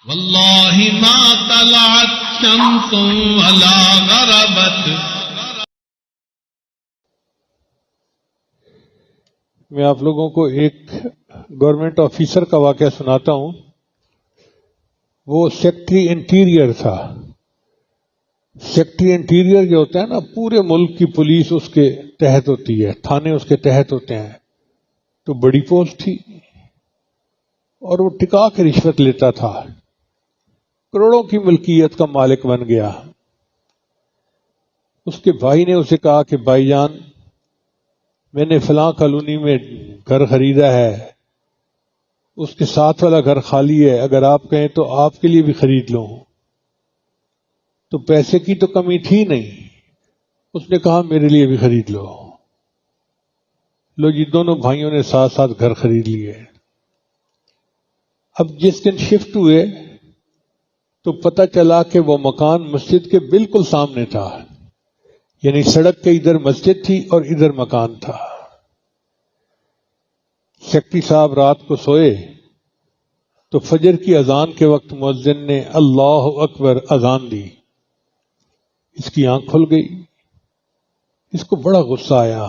واللہ ما طلعت شمس ولا غربت. میں آپ لوگوں کو ایک گورنمنٹ آفیسر کا واقعہ سناتا ہوں. وہ سیکٹری انٹیریئر تھا. سیکٹری انٹیریئر جو ہوتا ہے نا، پورے ملک کی پولیس اس کے تحت ہوتی ہے، تھانے اس کے تحت ہوتے ہیں. تو بڑی پوسٹ تھی اور وہ ٹکا کے رشوت لیتا تھا. کروڑوں کی ملکیت کا مالک بن گیا. اس کے بھائی نے اسے کہا کہ بھائی جان، میں نے فلاں کالونی میں گھر خریدا ہے، اس کے ساتھ والا گھر خالی ہے، اگر آپ کہیں تو آپ کے لیے بھی خرید لوں. تو پیسے کی تو کمی تھی نہیں. اس نے کہا میرے لیے بھی خرید لو. لو جی، دونوں بھائیوں نے ساتھ ساتھ گھر خرید لیے. اب جس دن شفٹ ہوئے تو پتہ چلا کہ وہ مکان مسجد کے بالکل سامنے تھا. یعنی سڑک کے ادھر مسجد تھی اور ادھر مکان تھا. سیکٹری صاحب رات کو سوئے تو فجر کی اذان کے وقت مؤذن نے اللہ اکبر اذان دی. اس کی آنکھ کھل گئی. اس کو بڑا غصہ آیا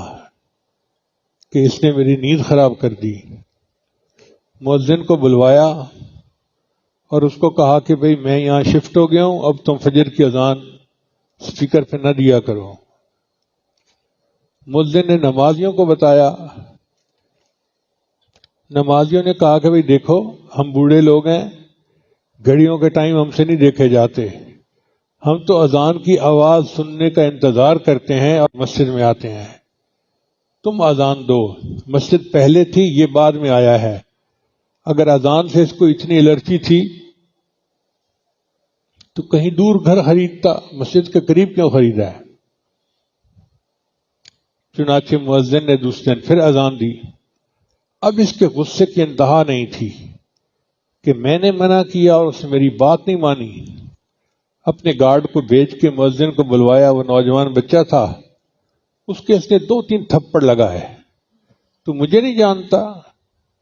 کہ اس نے میری نیند خراب کر دی. مؤذن کو بلوایا اور اس کو کہا کہ بھئی میں یہاں شفٹ ہو گیا ہوں، اب تم فجر کی اذان اسپیکر پہ نہ دیا کرو. مؤذن نے نمازیوں کو بتایا. نمازیوں نے کہا کہ بھئی دیکھو، ہم بوڑھے لوگ ہیں، گھڑیوں کے ٹائم ہم سے نہیں دیکھے جاتے، ہم تو اذان کی آواز سننے کا انتظار کرتے ہیں اور مسجد میں آتے ہیں. تم اذان دو. مسجد پہلے تھی، یہ بعد میں آیا ہے. اگر اذان سے اس کو اتنی الرجی تھی تو کہیں دور گھر خریدتا، مسجد کے قریب کیوں خریدا ہے؟ چنانچہ مؤذن نے دوسرے دن پھر اذان دی. اب اس کے غصے کی انتہا نہیں تھی کہ میں نے منع کیا اور اس نے میری بات نہیں مانی. اپنے گارڈ کو بھیج کے مؤذن کو بلوایا. وہ نوجوان بچہ تھا، اس نے 2-3 تھپڑ لگائے. تو مجھے نہیں جانتا،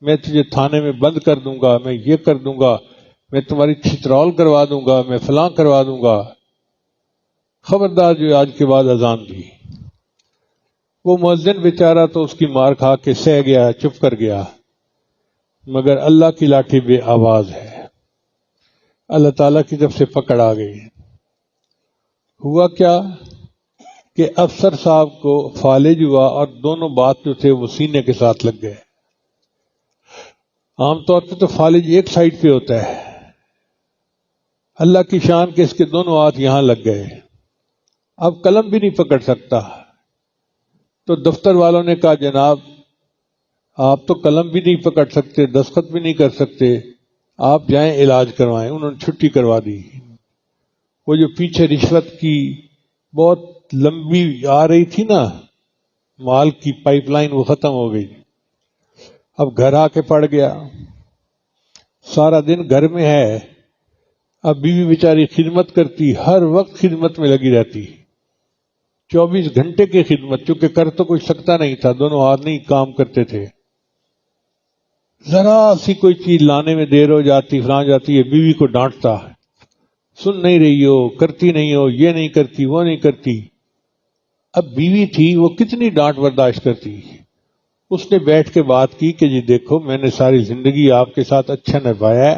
میں تجھے تھانے میں بند کر دوں گا، میں یہ کر دوں گا، میں تمہاری چھترول کروا دوں گا، میں فلاں کروا دوں گا. خبردار جو آج کے بعد اذان دی. وہ مؤذن بیچارہ تو اس کی مار کھا کے سہ گیا، چپ کر گیا. مگر اللہ کی لاٹھی بے آواز ہے. اللہ تعالیٰ کی طرف سے پکڑ آ گئی. ہوا کیا کہ افسر صاحب کو فالج ہوا اور دونوں بات جو تھے وہ سینے کے ساتھ لگ گئے. عام طور پہ تو فالج ایک سائڈ پہ ہوتا ہے. اللہ کی شان کے اس کے دونوں ہاتھ یہاں لگ گئے. اب قلم بھی نہیں پکڑ سکتا. تو دفتر والوں نے کہا جناب آپ تو قلم بھی نہیں پکڑ سکتے، دستخط بھی نہیں کر سکتے، آپ جائیں علاج کروائیں. انہوں نے چھٹی کروا دی. وہ جو پیچھے رشوت کی بہت لمبی آ رہی تھی نا، مال کی پائپ لائن، وہ ختم ہو گئی. اب گھر آ کے پڑ گیا. سارا دن گھر میں ہے. اب بیوی بیچاری خدمت کرتی، ہر وقت خدمت میں لگی رہتی، 24 گھنٹے کی خدمت. چونکہ کر تو کوئی سکتا نہیں تھا، دونوں آدمی کام کرتے تھے. ذرا سی کوئی چیز لانے میں دیر ہو جاتی، فلاں جاتی ہے، بیوی کو ڈانٹتا، سن نہیں رہی ہو، کرتی نہیں ہو، یہ نہیں کرتی، وہ نہیں کرتی. اب بیوی تھی، وہ کتنی ڈانٹ برداشت کرتی. اس نے بیٹھ کے بات کی کہ جی دیکھو، میں نے ساری زندگی آپ کے ساتھ اچھا نبھایا ہے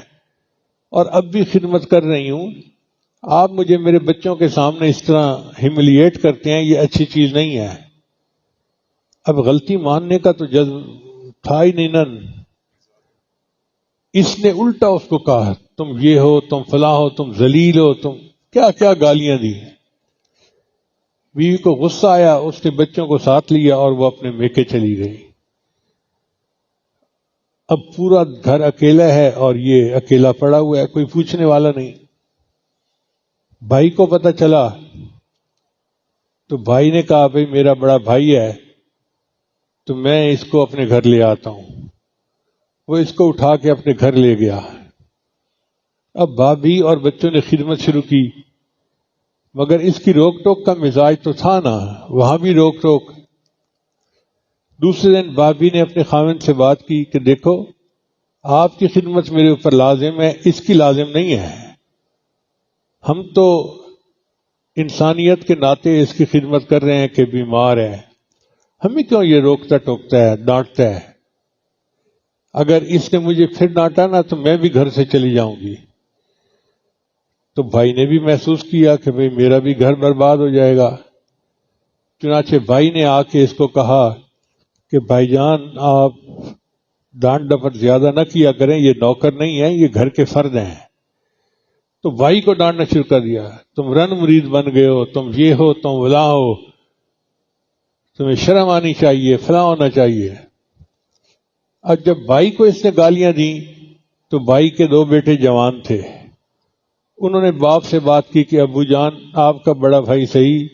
اور اب بھی خدمت کر رہی ہوں. آپ مجھے میرے بچوں کے سامنے اس طرح ہیملیٹ کرتے ہیں، یہ اچھی چیز نہیں ہے. اب غلطی ماننے کا تو جذب تھا ہی نہیں نا. اس نے الٹا اس کو کہا تم یہ ہو، تم فلاں ہو، تم ذلیل ہو، تم کیا کیا گالیاں دی. بیوی کو غصہ آیا، اس نے بچوں کو ساتھ لیا اور وہ اپنے میکے چلی گئی. اب پورا گھر اکیلا ہے اور یہ اکیلا پڑا ہوا ہے، کوئی پوچھنے والا نہیں. بھائی کو پتہ چلا تو بھائی نے کہا بھئی میرا بڑا بھائی ہے تو میں اس کو اپنے گھر لے آتا ہوں. وہ اس کو اٹھا کے اپنے گھر لے گیا. اب بھابھی اور بچوں نے خدمت شروع کی، مگر اس کی روک ٹوک کا مزاج تو تھا نا، وہاں بھی روک ٹوک. دوسرے دن بھابھی نے اپنے خاوند سے بات کی کہ دیکھو آپ کی خدمت میرے اوپر لازم ہے، اس کی لازم نہیں ہے. ہم تو انسانیت کے ناطے اس کی خدمت کر رہے ہیں کہ بیمار ہے، ہمیں کیوں یہ روکتا ٹوکتا ہے، ڈانٹتا ہے؟ اگر اس نے مجھے پھر ڈانٹا نا تو میں بھی گھر سے چلی جاؤں گی. تو بھائی نے بھی محسوس کیا کہ بھئی میرا بھی گھر برباد ہو جائے گا. چنانچہ بھائی نے آ کے اس کو کہا کہ بھائی جان آپ ڈانٹ ڈپٹ زیادہ نہ کیا کریں، یہ نوکر نہیں ہے، یہ گھر کے فرد ہیں. تو بھائی کو ڈانٹنا شروع کر دیا، تم رن مرید بن گئے ہو، تم یہ ہو، تم فلاں ہو، تمہیں شرم آنی چاہیے، فلاں ہونا چاہیے. اور جب بھائی کو اس نے گالیاں دیں تو بھائی کے 2 بیٹے جوان تھے. انہوں نے باپ سے بات کی کہ ابو جان آپ کا بڑا بھائی صحیح،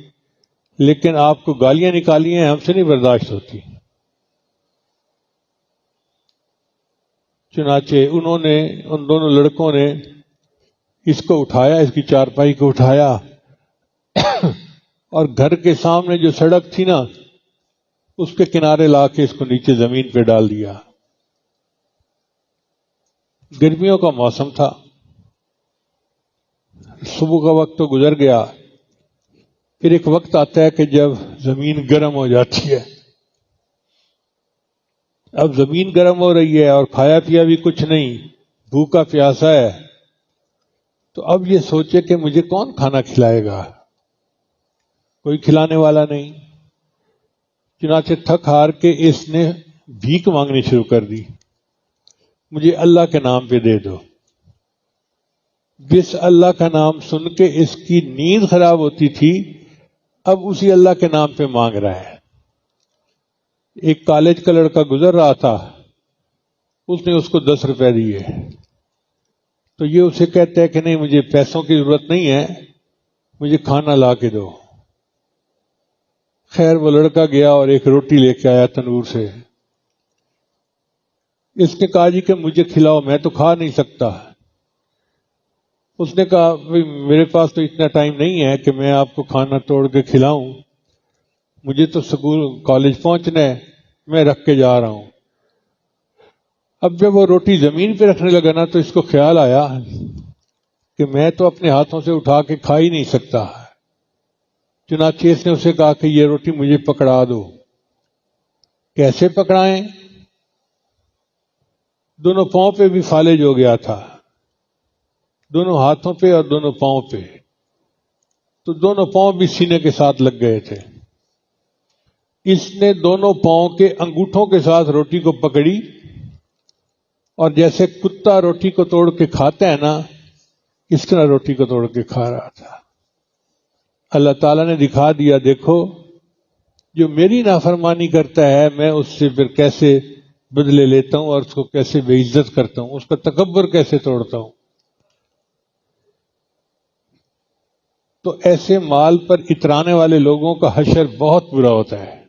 لیکن آپ کو گالیاں نکالی ہیں، ہم سے نہیں برداشت ہوتی. چنانچہ انہوں نے، ان دونوں لڑکوں نے اس کو اٹھایا، اس کی چارپائی کو اٹھایا اور گھر کے سامنے جو سڑک تھی نا اس کے کنارے لا کے اس کو نیچے زمین پہ ڈال دیا. گرمیوں کا موسم تھا، صبح کا وقت تو گزر گیا. پھر ایک وقت آتا ہے کہ جب زمین گرم ہو جاتی ہے. اب زمین گرم ہو رہی ہے اور کھایا پیا بھی کچھ نہیں، بھوکا پیاسا ہے. تو اب یہ سوچے کہ مجھے کون کھانا کھلائے گا، کوئی کھلانے والا نہیں. چنانچہ تھک ہار کے اس نے بھیک مانگنی شروع کر دی، مجھے اللہ کے نام پہ دے دو. جس اللہ کا نام سن کے اس کی نیند خراب ہوتی تھی اب اسی اللہ کے نام پہ مانگ رہا ہے. ایک کالج کا لڑکا گزر رہا تھا، اس نے اس کو 10 روپے دیے. تو یہ اسے کہتا ہے کہ نہیں مجھے پیسوں کی ضرورت نہیں ہے، مجھے کھانا لا کے دو. خیر وہ لڑکا گیا اور ایک روٹی لے کے آیا تنور سے. اس نے کہا جی کہ مجھے کھلاؤ، میں تو کھا نہیں سکتا. اس نے کہا میرے پاس تو اتنا ٹائم نہیں ہے کہ میں آپ کو کھانا توڑ کے کھلاؤں، مجھے تو اسکول کالج پہنچنا ہے، میں رکھ کے جا رہا ہوں. اب جب وہ روٹی زمین پہ رکھنے لگا نا تو اس کو خیال آیا کہ میں تو اپنے ہاتھوں سے اٹھا کے کھا ہی نہیں سکتا. چنانچہ اس نے اسے کہا کہ یہ روٹی مجھے پکڑا دو. کیسے پکڑائیں؟ دونوں پاؤں پہ بھی فالج ہو گیا تھا، دونوں ہاتھوں پہ اور دونوں پاؤں پہ. تو دونوں پاؤں بھی سینے کے ساتھ لگ گئے تھے. اس نے دونوں پاؤں کے انگوٹھوں کے ساتھ روٹی کو پکڑی اور جیسے کتا روٹی کو توڑ کے کھاتا ہے نا اس طرح روٹی کو توڑ کے کھا رہا تھا. اللہ تعالیٰ نے دکھا دیا، دیکھو جو میری نافرمانی کرتا ہے میں اس سے پھر کیسے بدلے لیتا ہوں اور اس کو کیسے بے عزت کرتا ہوں، اس کا تکبر کیسے توڑتا ہوں. تو ایسے مال پر اترانے والے لوگوں کا حشر بہت برا ہوتا ہے.